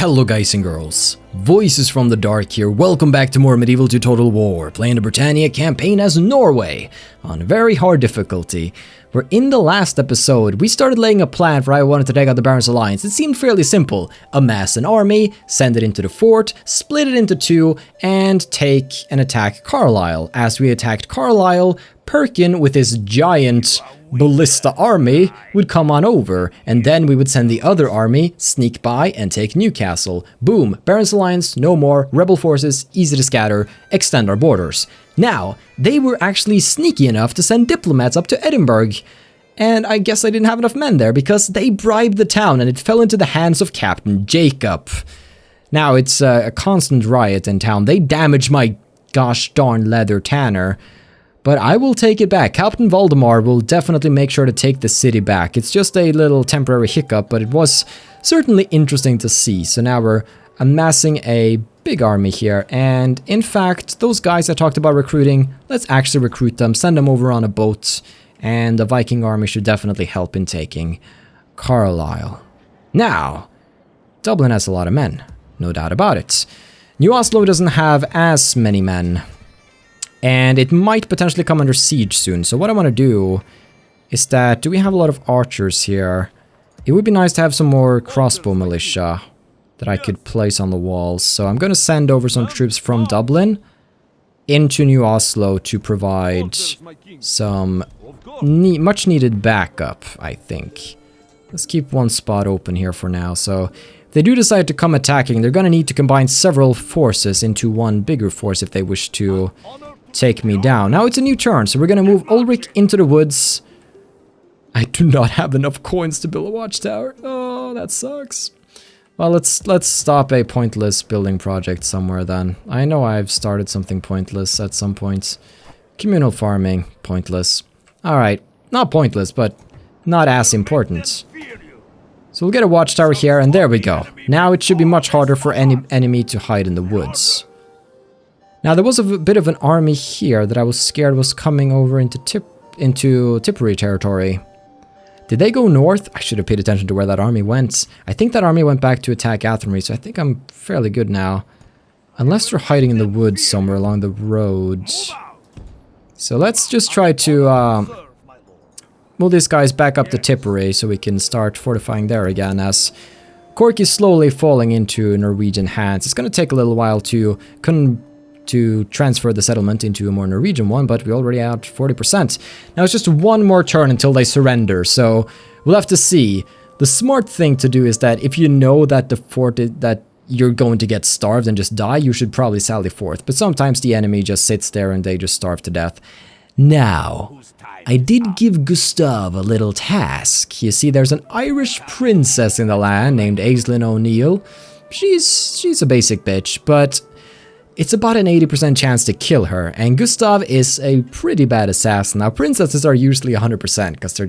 Hello guys and girls, Voices from the Dark here, welcome back to more Medieval to Total War, playing the Britannia campaign as Norway, on very hard difficulty, where in the last episode we started laying a plan for how I wanted to take out the Barons Alliance. It seemed fairly simple: amass an army, send it into the fort, split it into two, and take and attack Carlisle. As we attacked Carlisle, Perkin with his giant ballista army would come on over, and then we would send the other army, sneak by, and take Newcastle. Boom, Barons Alliance, no more, rebel forces, easy to scatter, extend our borders. Now, they were actually sneaky enough to send diplomats up to Edinburgh, and I guess I didn't have enough men there because they bribed the town and it fell into the hands of Captain Jacob. Now, it's a constant riot in town. They damaged my gosh darn leather tanner. But I will take it back. Captain Valdemar will definitely make sure to take the city back. It's just a little temporary hiccup, but it was certainly interesting to see. So now we're amassing a big army here. And in fact, those guys I talked about recruiting, let's actually recruit them, send them over on a boat. And the Viking army should definitely help in taking Carlisle. Now, Dublin has a lot of men, no doubt about it. New Oslo doesn't have as many men. And it might potentially come under siege soon. So what I want to do is that, do we have a lot of archers here? It would be nice to have some more crossbow militia that I could place on the walls. So I'm going to send over some troops from Dublin into New Oslo to provide some much needed backup, I think. Let's keep one spot open here for now. So if they do decide to come attacking, they're going to need to combine several forces into one bigger force if they wish to take me down. Now it's a new turn, so we're gonna move Ulrich into the woods. I do not have enough coins to build a watchtower. Oh, that sucks. Well, let's stop a pointless building project somewhere then. I know I've started something pointless at some point. Communal farming, pointless. Alright, not pointless, but not as important. So we'll get a watchtower here, and there we go. Now it should be much harder for any enemy to hide in the woods. Now, there was a bit of an army here that I was scared was coming over into Tipperary territory. Did they go north? I should have paid attention to where that army went. I think that army went back to attack Athenry, so I think I'm fairly good now. Unless they're hiding in the woods somewhere along the road. So let's just try to move these guys back up to Tipperary so we can start fortifying there again, as Cork is slowly falling into Norwegian hands. It's going to take a little while to transfer the settlement into a more Norwegian one, but we already out 40%. Now it's just one more turn until they surrender, so we'll have to see. The smart thing to do is that if you know that the fort that you're going to get starved and just die, you should probably sally forth. But sometimes the enemy just sits there and they just starve to death. Now, I did give Gustav a little task. You see, there's an Irish princess in the land named Aislinn O'Neill. She's a basic bitch, but it's about an 80% chance to kill her, and Gustav is a pretty bad assassin. Now, princesses are usually 100% because they're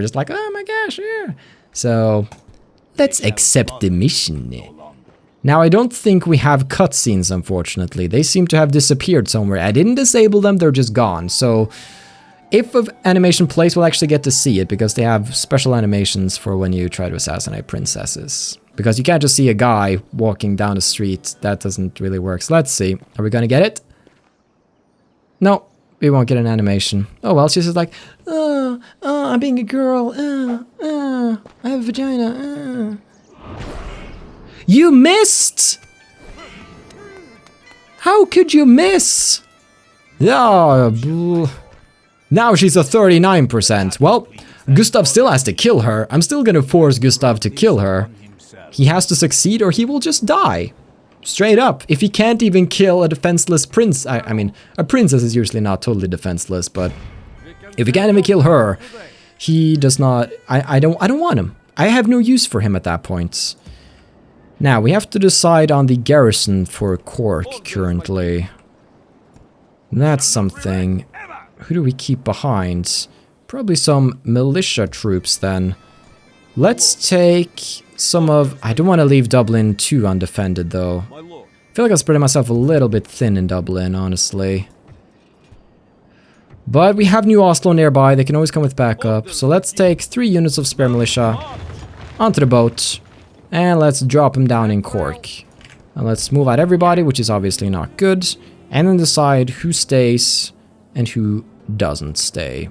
just like, oh my gosh, yeah. So let's accept the mission. Now, I don't think we have cutscenes, unfortunately. They seem to have disappeared somewhere. I didn't disable them, they're just gone. So if an animation plays, we'll actually get to see it because they have special animations for when you try to assassinate princesses. Because you can't just see a guy walking down the street. That doesn't really work. So let's see. Are we gonna get it? No, we won't get an animation. Oh well, she's just like, I'm being a girl. I have a vagina. You missed! How could you miss? Oh, now she's a 39%. Well, Gustav still has to kill her. I'm still gonna force Gustav to kill her. He has to succeed or he will just die. Straight up. If he can't even kill a defenseless prince... I mean, a princess is usually not totally defenseless, but if he can't even kill her, he does not... I don't want him. I have no use for him at that point. Now, we have to decide on the garrison for Cork currently. That's something. Who do we keep behind? Probably some militia troops then. Let's take some of... I don't want to leave Dublin too undefended though. I feel like I'm spreading myself a little bit thin in Dublin, honestly. But we have New Oslo nearby, they can always come with backup. So let's take 3 units of spare militia onto the boat. And let's drop him down in Cork. And let's move out everybody, which is obviously not good. And then decide who stays and who doesn't stay.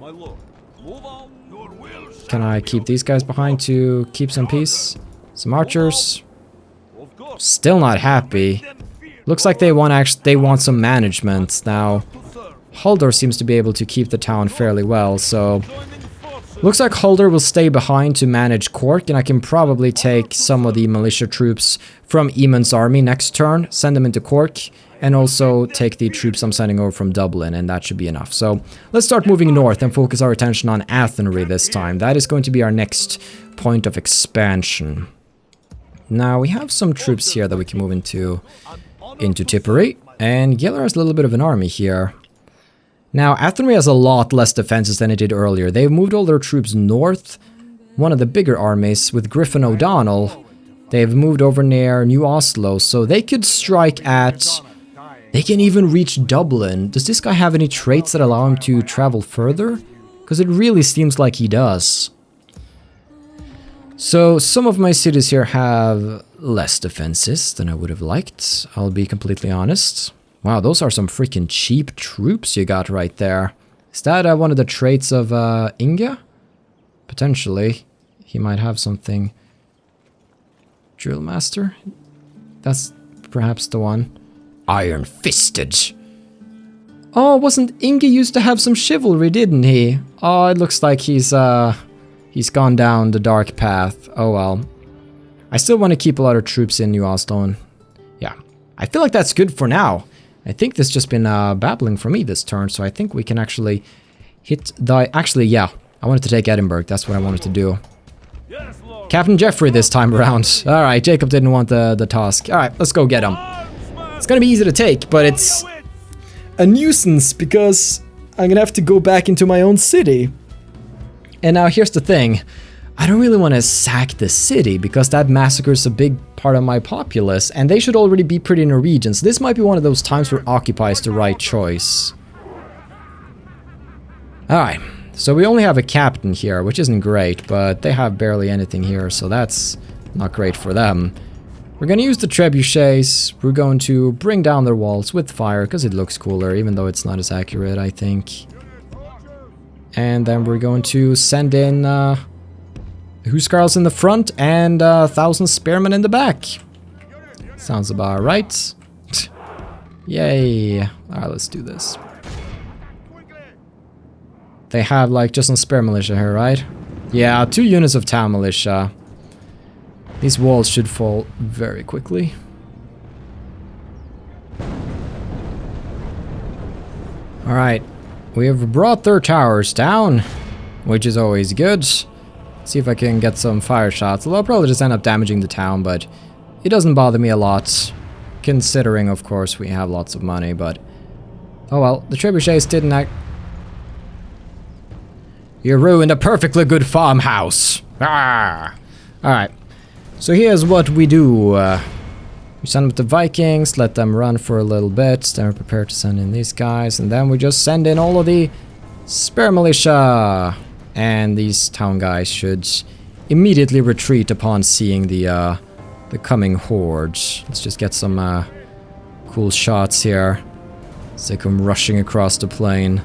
Can I keep these guys behind to keep some peace? Some archers. Still not happy. Looks like they want some management. Now, Halder seems to be able to keep the town fairly well, so... Looks like Halder will stay behind to manage Cork, and I can probably take some of the militia troops from Eamon's army next turn, send them into Cork, and also take the troops I'm sending over from Dublin, and that should be enough. So, let's start moving north and focus our attention on Athenry this time. That is going to be our next point of expansion. Now, we have some troops here that we can move into Tipperary, and Giller has a little bit of an army here. Now, Athenry has a lot less defenses than it did earlier. They've moved all their troops north. One of the bigger armies, with Griffin O'Donnell, they've moved over near New Oslo, so they could strike at... They can even reach Dublin. Does this guy have any traits that allow him to travel further? Because it really seems like he does. So, some of my cities here have less defenses than I would have liked, I'll be completely honest. Wow, those are some freaking cheap troops you got right there. Is that one of the traits of Inge? Potentially. He might have something. Drill Master? That's perhaps the one. Iron Fisted. Oh, wasn't Inge used to have some chivalry, didn't he? Oh, it looks like he's gone down the dark path. Oh well. I still want to keep a lot of troops in New Oslo. Yeah, I feel like that's good for now. I think this just been babbling for me this turn, so I think we can actually hit the... Actually, yeah, I wanted to take Edinburgh. That's what I wanted to do. Captain Jeffrey this time around. Alright, Jacob didn't want the task. Alright, let's go get him. It's gonna be easy to take, but it's a nuisance because I'm gonna have to go back into my own city. And now here's the thing. I don't really want to sack the city because that massacres a big part of my populace, and they should already be pretty Norwegian, so this might be one of those times where Occupy is the right choice. Alright, so we only have a captain here, which isn't great, but they have barely anything here, so that's not great for them. We're going to use the trebuchets. We're going to bring down their walls with fire because it looks cooler, even though it's not as accurate, I think. And then we're going to send in Huskarls in the front and 1,000 spearmen in the back. Sounds about right. Yay. Alright, let's do this. They have like just some spear militia here, right? Yeah, 2 units of town militia. These walls should fall very quickly. Alright. We have brought their towers down, which is always good. See if I can get some fire shots. Although I'll probably just end up damaging the town, but it doesn't bother me a lot. Considering, of course, we have lots of money, but... Oh well, the trebuchets didn't act... You ruined a perfectly good farmhouse! Ah! Alright. So here's what we do. We send them to Vikings, let them run for a little bit, then we're prepared to send in these guys, and then we just send in all of the spear militia! And these town guys should immediately retreat upon seeing the coming horde. Let's just get some cool shots here. As they come rushing across the plain.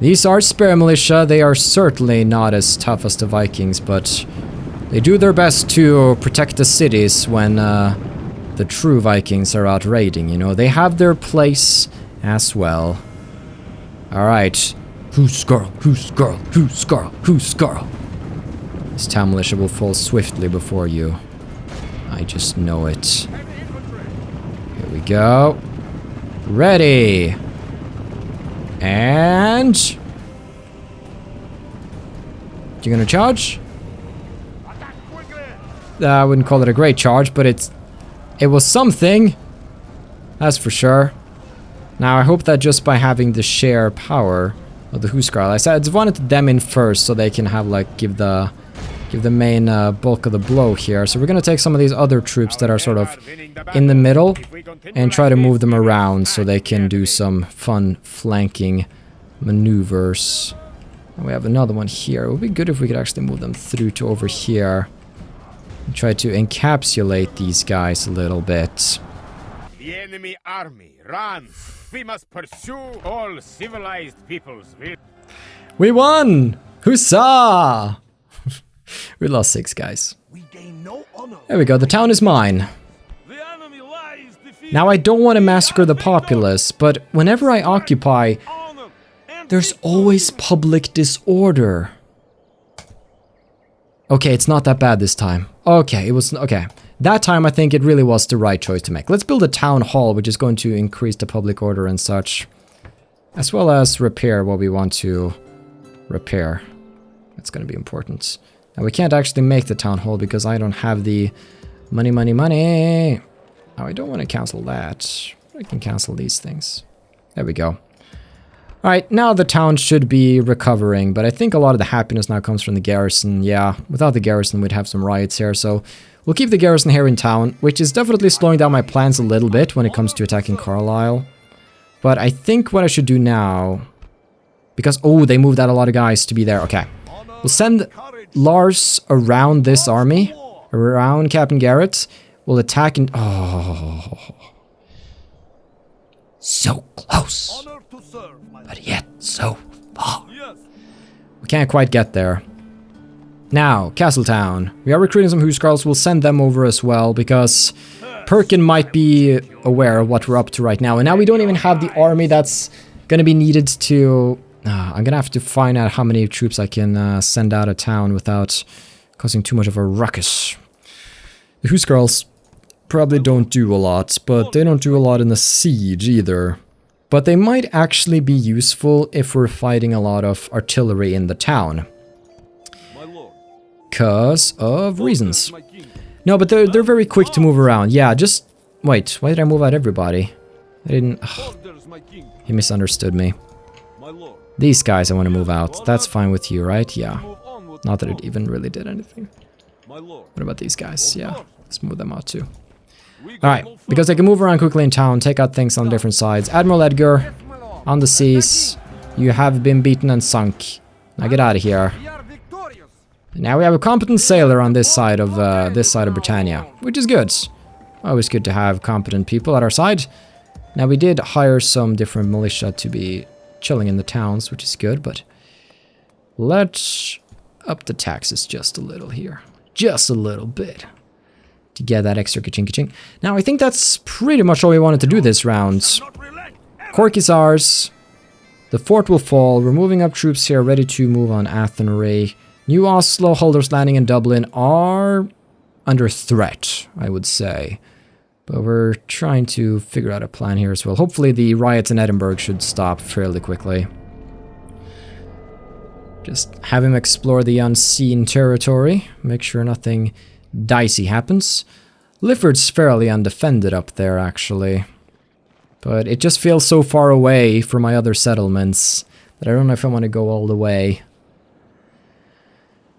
These are spear militia. They are certainly not as tough as the Vikings, but they do their best to protect the cities when the true Vikings are out raiding, you know. They have their place as well. Alright. Who's girl? Who's girl? Who's girl? Who's girl? This town militia will fall swiftly before you. I just know it. Here we go. Ready. And... You gonna charge? I wouldn't call it a great charge, but it was something. That's for sure. Now I hope that just by having the sheer power of the Huskarl, I said I wanted them in first so they can have like give the main bulk of the blow here. So we're gonna take some of these other troops that are sort of in the middle and try to move them around so they can do some fun flanking maneuvers. And we have another one here. It would be good if we could actually move them through to over here. Try to encapsulate these guys a little bit. The enemy army, run! We must pursue all civilized peoples. We won! Huzzah! We lost 6 guys. We gain no honor. There we go, the town is mine. The enemy lies defeated. Now I don't want to massacre the populace, but whenever I occupy, there's always public disorder. Okay, it's not that bad this time. Okay, it was... Okay. That time I think it really was the right choice to make. Let's build a town hall, which is going to increase the public order and such. As well as repair what we want to repair. That's going to be important. Now we can't actually make the town hall because I don't have the money. Oh, I don't want to cancel that. I can cancel these things. There we go. Alright, now the town should be recovering, but I think a lot of the happiness now comes from the garrison. Yeah, without the garrison we'd have some riots here, so we'll keep the garrison here in town, which is definitely slowing down my plans a little bit when it comes to attacking Carlisle. But I think what I should do now... Because, oh, they moved out a lot of guys to be there. Okay. We'll send Lars around this army, around Captain Garrett. We'll attack and... Oh... So close. But yet so far. We can't quite get there. Now, Castletown. We are recruiting some Huskarls. We'll send them over as well, because Perkin might be aware of what we're up to right now. And now we don't even have the army that's going to be needed to... I'm going to have to find out how many troops I can send out of town without causing too much of a ruckus. The Huskarls probably don't do a lot, but they don't do a lot in the siege either. But they might actually be useful if we're fighting a lot of artillery in the town. Because of reasons. No, but they're very quick to move around. Yeah, just... Wait, why did I move out everybody? I didn't... Ugh. He misunderstood me. These guys I want to move out. That's fine with you, right? Yeah. Not that it even really did anything. What about these guys? Yeah, let's move them out too. Alright, because they can move around quickly in town, take out things on different sides. Admiral Edgar, on the seas, you have been beaten and sunk. Now get out of here. Now we have a competent sailor on this side of Britannia, which is good. Always good to have competent people at our side. Now we did hire some different militia to be chilling in the towns, which is good, but let's up the taxes just a little here. Just a little bit. To get that extra ka-ching. Now, I think that's pretty much all we wanted to do this round. Cork is ours. The fort will fall. We're moving up troops here, ready to move on Athenry. New Oslo, Hulders Landing, and Dublin are under threat, I would say. But we're trying to figure out a plan here as well. Hopefully the riots in Edinburgh should stop fairly quickly. Just have him explore the unseen territory. Make sure nothing dicey happens. Lifford's fairly undefended up there, actually. But it just feels so far away from my other settlements that I don't know if I want to go all the way.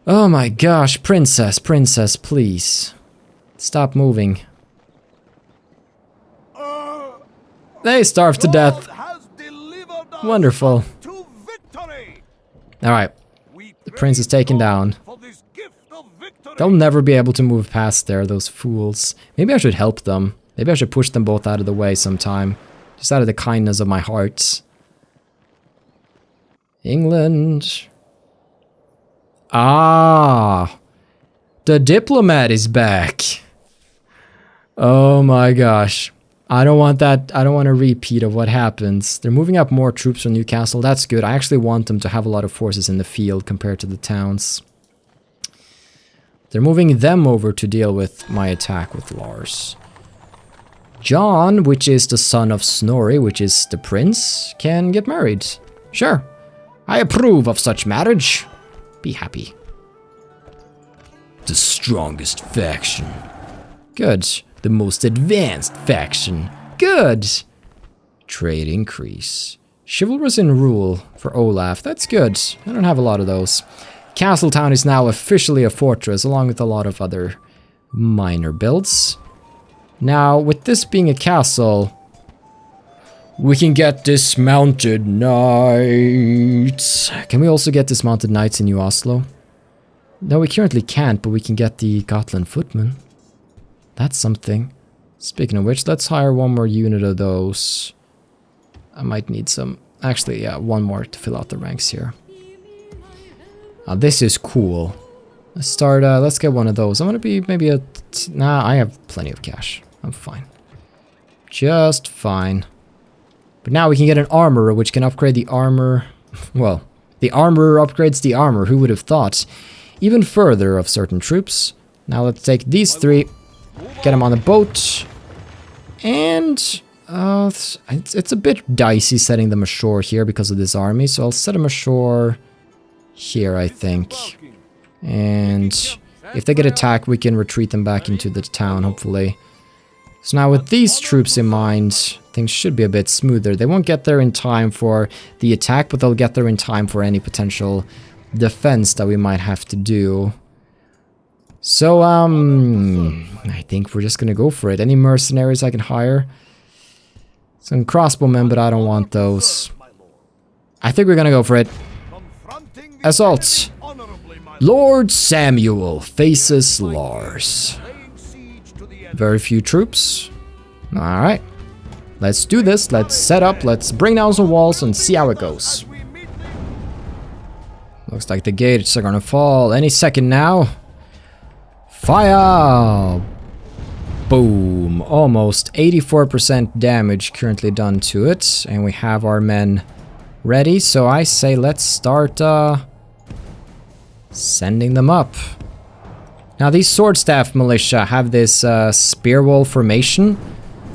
Oh my gosh, princess, please. Stop moving. They starved to death. Wonderful. Alright. The prince is taken down. They'll never be able to move past there, those fools. Maybe I should help them. Maybe I should push them both out of the way sometime. Just out of the kindness of my heart. England. Ah. The diplomat is back. Oh my gosh. I don't want that. I don't want a repeat of what happens. They're moving up more troops from Newcastle. That's good. I actually want them to have a lot of forces in the field compared to the towns. They're moving them over to deal with my attack with Lars. John, which is the son of Snorri, which is the prince, can get married. Sure. I approve of such marriage. Be happy. The strongest faction. Good. The most advanced faction. Good. Trade increase. Chivalrous in rule for Olaf. That's good. I don't have a lot of those. Castletown is now officially a fortress, along with a lot of other minor builds. Now, with this being a castle, we can get dismounted knights. Can we also get dismounted knights in New Oslo? No, we currently can't, but we can get the Gotland footmen. That's something. Speaking of which, let's hire one more unit of those. I might need some... Actually, yeah, one more to fill out the ranks here. This is cool. Let's start, let's get one of those. I'm gonna be maybe a... Nah, I have plenty of cash. I'm fine. Just fine. But now we can get an armorer, which can upgrade the armor... Well, the armorer upgrades the armor, who would have thought? Even further of certain troops. Now let's take these three, get them on the boat, and it's a bit dicey setting them ashore here because of this army, so I'll set them ashore here, I think. And if they get attacked, we can retreat them back into the town, hopefully. So now with these troops in mind, things should be a bit smoother. They won't get there in time for the attack, but they'll get there in time for any potential defense that we might have to do. So, I think we're just gonna go for it. Any mercenaries I can hire? Some crossbowmen, but I don't want those. I think we're gonna go for it. Assault! Lord Samuel faces Lars. Very few troops. Alright. Let's do this. Let's set up. Let's bring down some walls and see how it goes. Looks like the gates are gonna fall any second now. Fire! Boom. Almost 84% damage currently done to it. And we have our men ready. So I say let's start sending them up. Now these sword staff militia have this spear wall formation,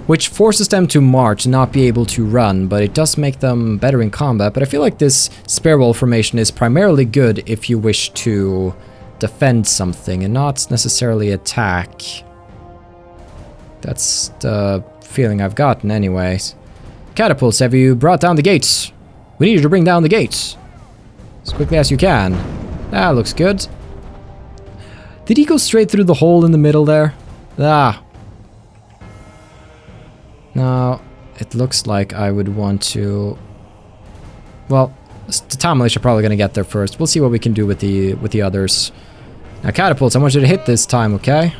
which forces them to march and not be able to run, but it does make them better in combat. But I feel like this spear wall formation is primarily good if you wish to defend something and not necessarily attack. That's the feeling I've gotten anyways. Catapults, have you brought down the gates? We need you to bring down the gates as quickly as you can. That looks good. Did he go straight through the hole in the middle there? Ah. Now, it looks like I would want to... Well, the town militia are probably going to get there first. We'll see what we can do with the others. Now, catapults, I want you to hit this time, okay?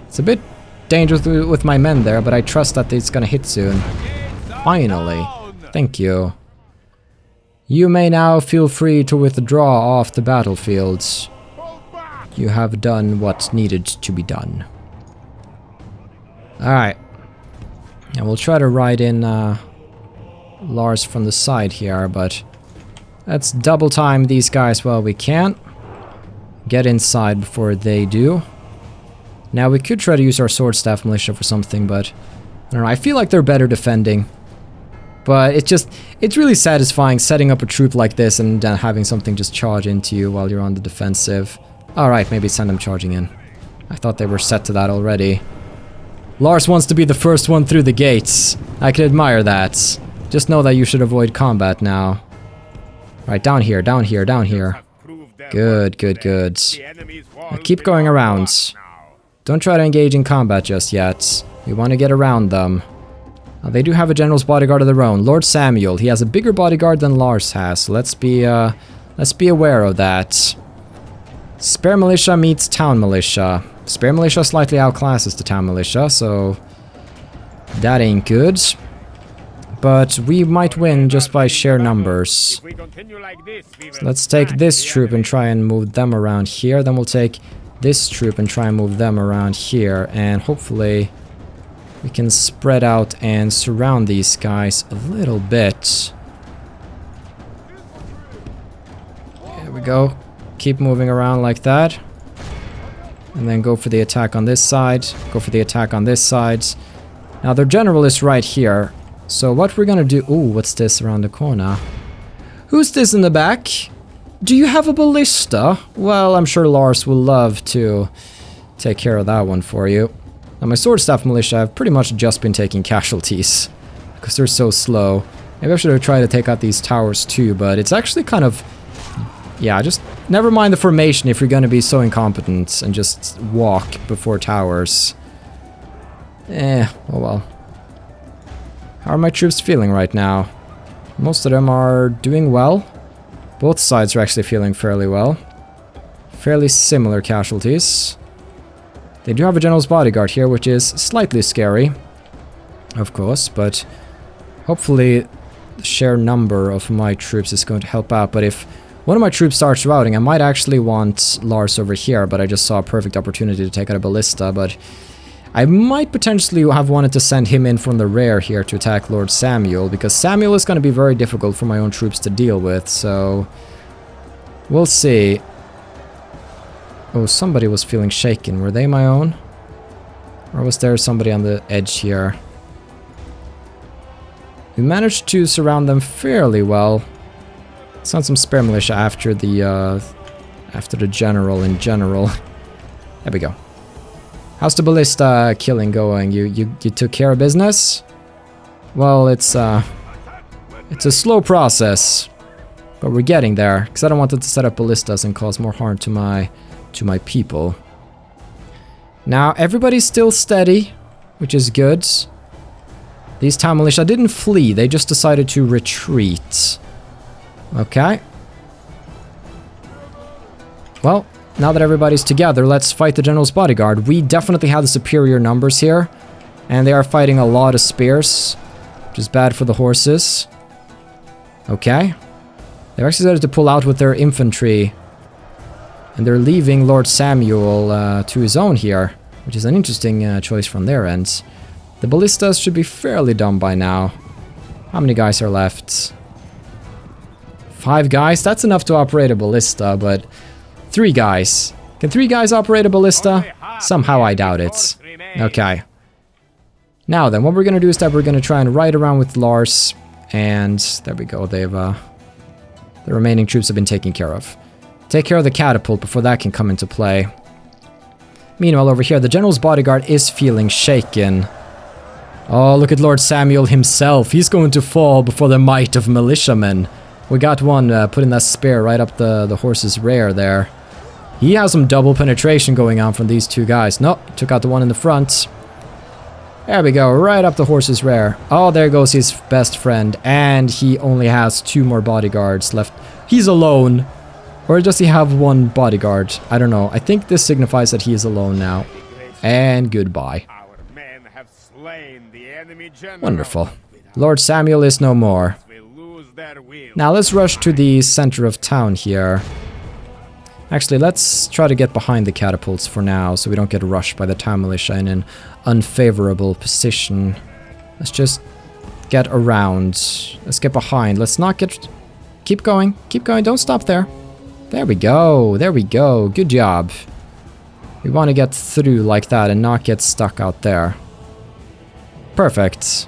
It's a bit dangerous with my men there, but I trust that it's going to hit soon. Finally. Thank you. You may now feel free to withdraw off the battlefields. You have done what needed to be done. Alright. And we'll try to ride in Lars from the side here, but let's double time these guys while we can. Get inside before they do. Now we could try to use our sword staff militia for something, but I don't know, I feel like they're better defending. But it's really satisfying setting up a troop like this and having something just charge into you while you're on the defensive. Alright, maybe send them charging in. I thought they were set to that already. Lars wants to be the first one through the gates. I can admire that. Just know that you should avoid combat now. Right, down here, down here, down here. Good, good, good. Now keep going around. Don't try to engage in combat just yet. We want to get around them. Now, they do have a general's bodyguard of their own. Lord Samuel. He has a bigger bodyguard than Lars has, so let's be aware of that. Spare militia meets town militia. Spare militia slightly outclasses the town militia, so that ain't good. But we might win just by sheer numbers. So let's take this troop and try and move them around here. Then we'll take this troop and try and move them around here. And hopefully we can spread out and surround these guys a little bit. There we go. Keep moving around like that. And then go for the attack on this side. Go for the attack on this side. Now their general is right here. So what we're gonna do... Ooh, what's this around the corner? Who's this in the back? Do you have a ballista? Well, I'm sure Lars will love to take care of that one for you. Now my sword staff militia have pretty much just been taking casualties. Because they're so slow. Maybe I should have tried to take out these towers too, but it's actually kind of... Yeah, just never mind the formation if you're gonna be so incompetent and just walk before towers. Oh well. How are my troops feeling right now? Most of them are doing well. Both sides are actually feeling fairly well. Fairly similar casualties. They do have a general's bodyguard here, which is slightly scary, of course, but hopefully the sheer number of my troops is going to help out. But if one of my troops starts routing, I might actually want Lars over here, but I just saw a perfect opportunity to take out a ballista, but I might potentially have wanted to send him in from the rear here to attack Lord Samuel, because Samuel is going to be very difficult for my own troops to deal with, so we'll see. Oh, somebody was feeling shaken. Were they my own? Or was there somebody on the edge here? We managed to surround them fairly well. Sent some spare militia after the general in general. There we go. How's the ballista killing going? You took care of business? Well, it's a slow process, but we're getting there. Because I don't want it to set up ballistas and cause more harm to my people. Now everybody's still steady, which is good. These town militia didn't flee; they just decided to retreat. Okay. Well, now that everybody's together, let's fight the general's bodyguard. We definitely have the superior numbers here, and they are fighting a lot of spears, which is bad for the horses. Okay. They've actually decided to pull out with their infantry, and they're leaving Lord Samuel to his own here, which is an interesting choice from their ends. The ballistas should be fairly done by now. How many guys are left? 5 guys? That's enough to operate a ballista, but 3 guys. Can 3 guys operate a ballista? Somehow I doubt it. Okay. Now then, what we're gonna do is that we're gonna try and ride around with Lars, and there we go. They've the remaining troops have been taken care of. Take care of the catapult before that can come into play. Meanwhile, over here, the general's bodyguard is feeling shaken. Oh, look at Lord Samuel himself. He's going to fall before the might of militiamen. We got one putting that spear right up the horse's rear there. He has some double penetration going on from these 2 guys. Nope, took out the one in the front. There we go, right up the horse's rear. Oh, there goes his best friend. And he only has 2 more bodyguards left. He's alone. Or does he have 1 bodyguard? I don't know. I think this signifies that he is alone now. And goodbye. Wonderful. Lord Samuel is no more. Now let's rush to the center of town here. Actually, let's try to get behind the catapults for now, so we don't get rushed by the town militia in an unfavorable position. Let's just get around. Let's get behind. Let's not get... Keep going. Keep going. Don't stop there. There we go. There we go. Good job. We want to get through like that and not get stuck out there. Perfect.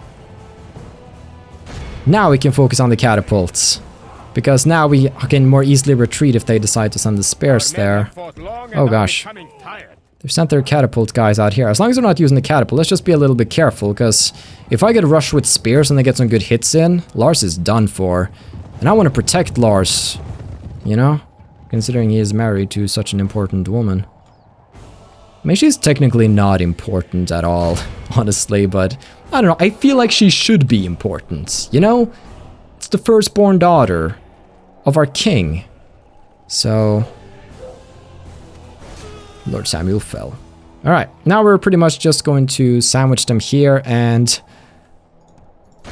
Now we can focus on the catapults, because now we can more easily retreat if they decide to send the spears there. Oh gosh. They've sent their catapult guys out here. As long as they're not using the catapult, let's just be a little bit careful, because if I get rushed with spears and they get some good hits in, Lars is done for. And I want to protect Lars, you know, considering he is married to such an important woman. I mean, she's technically not important at all, honestly, but I don't know, I feel like she should be important, you know? It's the firstborn daughter of our king. So... Lord Samuel fell. Alright, now we're pretty much just going to sandwich them here and...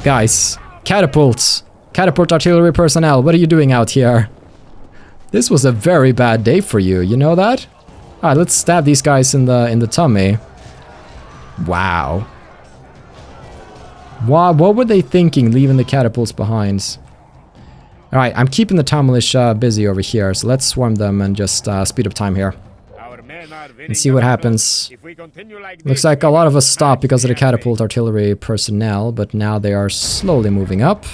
Guys, catapults! Catapult artillery personnel, what are you doing out here? This was a very bad day for you, you know that? Alright, let's stab these guys in the tummy. Wow. What were they thinking, leaving the catapults behind? Alright, I'm keeping the town militia busy over here, so let's swarm them and just speed up time here. And see what happens. Looks like a lot of us stopped because of the catapult artillery personnel, but now they are slowly moving up,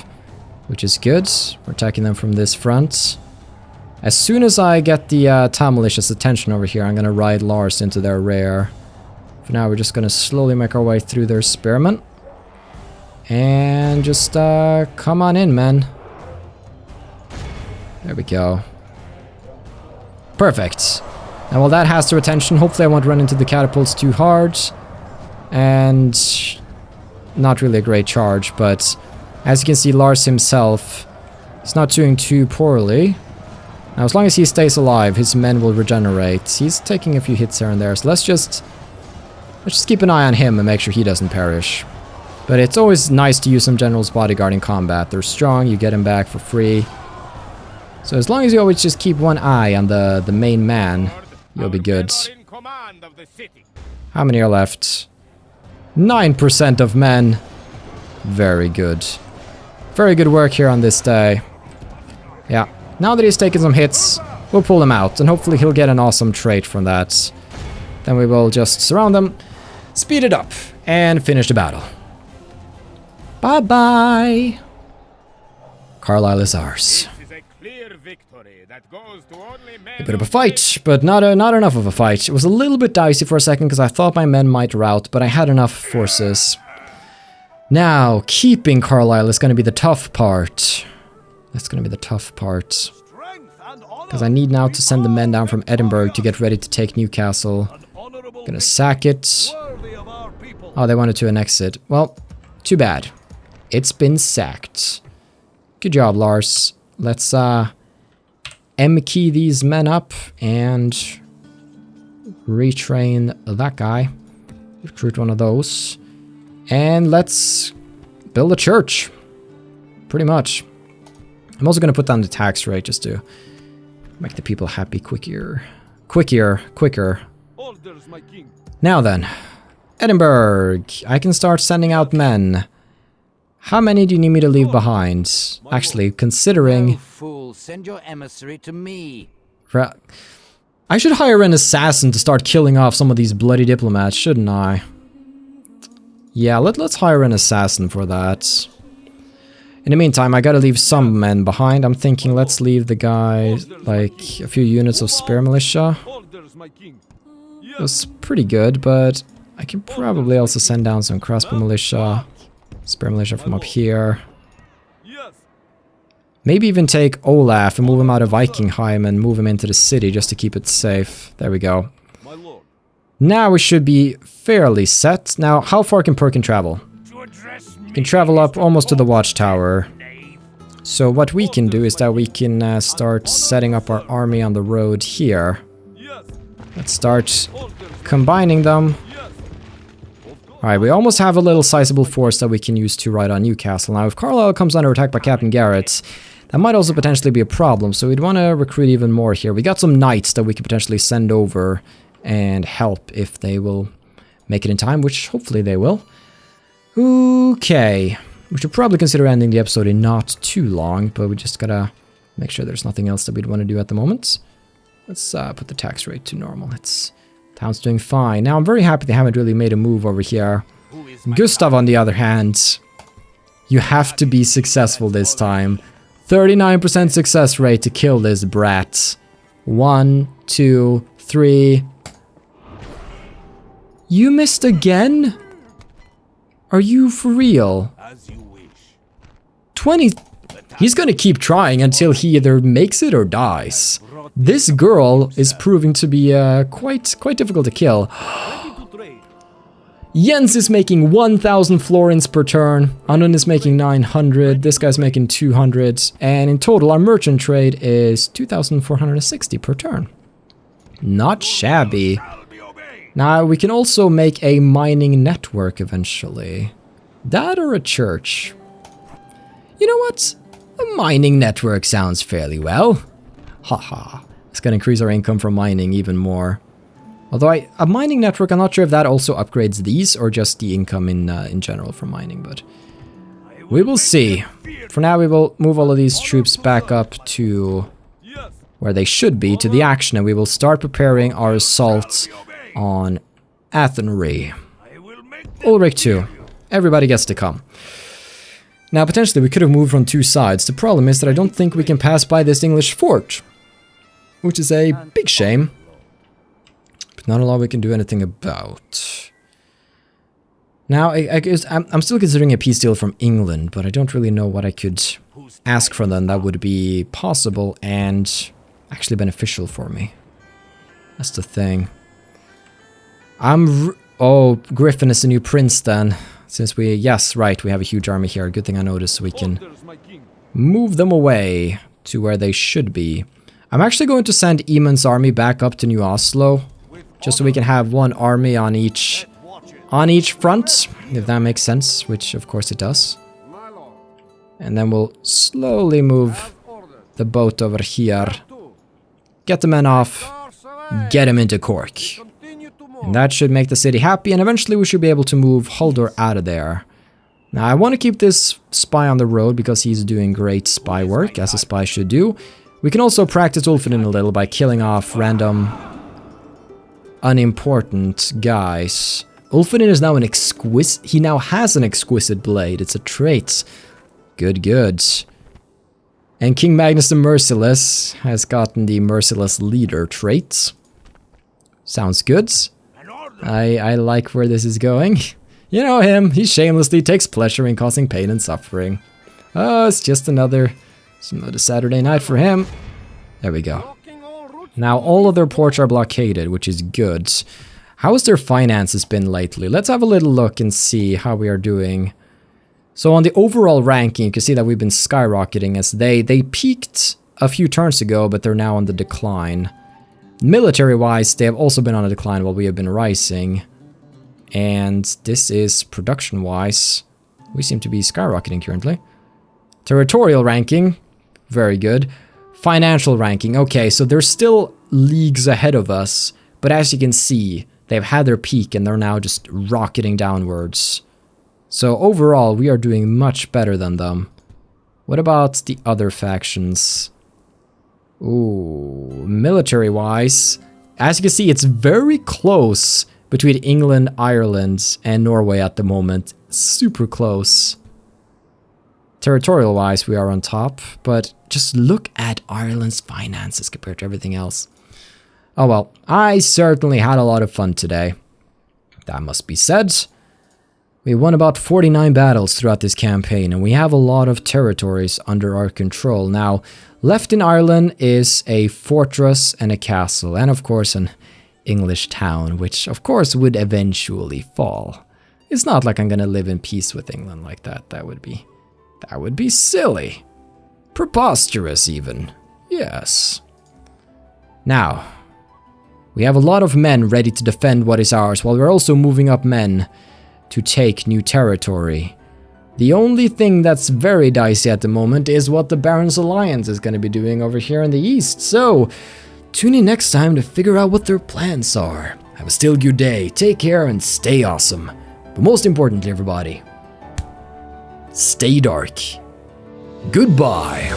which is good. We're attacking them from this front. As soon as I get the town militia's attention over here, I'm gonna ride Lars into their rear. For now, we're just gonna slowly make our way through their spearmen. And just come on in, man. There we go. Perfect. Now, while that has their attention, hopefully I won't run into the catapults too hard. And not really a great charge, but as you can see, Lars himself is not doing too poorly. Now, as long as he stays alive, his men will regenerate. He's taking a few hits here and there, so let's just keep an eye on him and make sure he doesn't perish. But it's always nice to use some general's bodyguard in combat. They're strong, you get him back for free. So as long as you always just keep one eye on the main man, you'll be good. How many are left? 9% of men. Very good. Very good work here on this day. Yeah. Now that he's taken some hits, we'll pull him out, and hopefully he'll get an awesome trait from that. Then we will just surround them, speed it up, and finish the battle. Bye-bye! Carlisle is ours. A bit of a fight, but not enough of a fight. It was a little bit dicey for a second because I thought my men might rout, but I had enough forces. Now, keeping Carlisle is going to be the tough part. That's going to be the tough part. Because I need now to send the men down from Edinburgh to get ready to take Newcastle. Gonna sack it. Oh, they wanted to annex it. Well, too bad. It's been sacked. Good job, Lars. Let's M-key these men up and retrain that guy. Recruit one of those. And let's build a church. Pretty much. I'm also going to put down the tax rate just to make the people happy quicker. Quicker. Now then, Edinburgh. I can start sending out men. How many do you need me to leave behind? Actually, considering... Oh, fool, send your emissary to me. I should hire an assassin to start killing off some of these bloody diplomats, shouldn't I? Yeah, let's hire an assassin for that. In the meantime, I gotta leave some men behind. I'm thinking let's leave the guy, like, a few units of spear militia. That's pretty good, but I can probably also send down some crossbow militia. Spear militia from up here. Maybe even take Olaf and move him out of Vikingheim and move him into the city just to keep it safe. There we go. Now we should be fairly set. Now, how far can Perkin travel? You can travel up almost to the watchtower. So what we can do is that we can start setting up our army on the road here. Let's start combining them. Alright, we almost have a little sizable force that we can use to ride on Newcastle. Now, if Carlisle comes under attack by Captain Garrett, that might also potentially be a problem, so we'd want to recruit even more here. We got some knights that we could potentially send over and help if they will make it in time, which hopefully they will. Okay, we should probably consider ending the episode in not too long, but we just gotta make sure there's nothing else that we'd want to do at the moment. Let's put the tax rate to normal. Town's doing fine. Now, I'm very happy they haven't really made a move over here. Gustav, on the other hand, you have to be successful this time. 39% success rate to kill this brat. 1, 2, 3. You missed again? Are you for real? 20... He's gonna keep trying until he either makes it or dies. This girl is proving to be quite difficult to kill. Jens is making 1,000 florins per turn. Anun is making 900. This guy's making 200. And in total, our merchant trade is 2,460 per turn. Not shabby. Now, we can also make a mining network eventually. That or a church. You know what? A mining network sounds fairly well. Haha. It's going to increase our income from mining even more. Although a mining network, I'm not sure if that also upgrades these or just the income in general from mining, but we will see. For now, we will move all of these troops back up to where they should be, to the action, and we will start preparing our assault on Athenry. Ulrich too. Everybody gets to come. Now, potentially, we could have moved from two sides. The problem is that I don't think we can pass by this English fort, which is a big shame. But not a lot we can do anything about. Now, I guess I'm still considering a peace deal from England, but I don't really know what I could ask from them that would be possible and actually beneficial for me. That's the thing. Oh, Griffin is the new prince then. Since we... Yes, right, we have a huge army here. Good thing I noticed, so we can move them away to where they should be. I'm actually going to send Eamon's army back up to New Oslo, just so we can have one army on each front, if that makes sense, which of course it does. And then we'll slowly move the boat over here, get the men off, get him into Cork. And that should make the city happy, and eventually we should be able to move Haldor out of there. Now I want to keep this spy on the road because he's doing great spy work, as a spy should do. We can also practice Ulfinin a little by killing off random unimportant guys. Ulfinin is now an exquisite... He now has an exquisite blade. It's a trait. Good, good. And King Magnus the Merciless has gotten the Merciless Leader trait. Sounds good. I like where this is going. You know him. He shamelessly takes pleasure in causing pain and suffering. Oh, it's just another Saturday night for him. There we go. Now all of their ports are blockaded, which is good. How has their finances been lately? Let's have a little look and see how we are doing. So on the overall ranking, you can see that we've been skyrocketing as they peaked a few turns ago, but they're now on the decline. Military-wise, they have also been on a decline while we have been rising. And this is production-wise. We seem to be skyrocketing currently. Territorial ranking, very good. Financial ranking, okay, so they're still leagues ahead of us, but as you can see, they've had their peak and they're now just rocketing downwards. So overall, we are doing much better than them. What about the other factions? Ooh, military-wise, as you can see, it's very close between England, Ireland, and Norway at the moment. Super close. Territorial-wise, we are on top, but just look at Ireland's finances compared to everything else. Oh well, I certainly had a lot of fun today. That must be said. We won about 49 battles throughout this campaign, and we have a lot of territories under our control. Now, left in Ireland is a fortress and a castle, and of course an English town, which of course would eventually fall. It's not like I'm gonna live in peace with England like that. That would be silly. Preposterous, even. Yes. Now, we have a lot of men ready to defend what is ours, while we're also moving up men to take new territory. The only thing that's very dicey at the moment is what the Barons Alliance is going to be doing over here in the east. So, tune in next time to figure out what their plans are. Have a still good day, take care, and stay awesome. But most importantly, everybody, stay dark. Goodbye.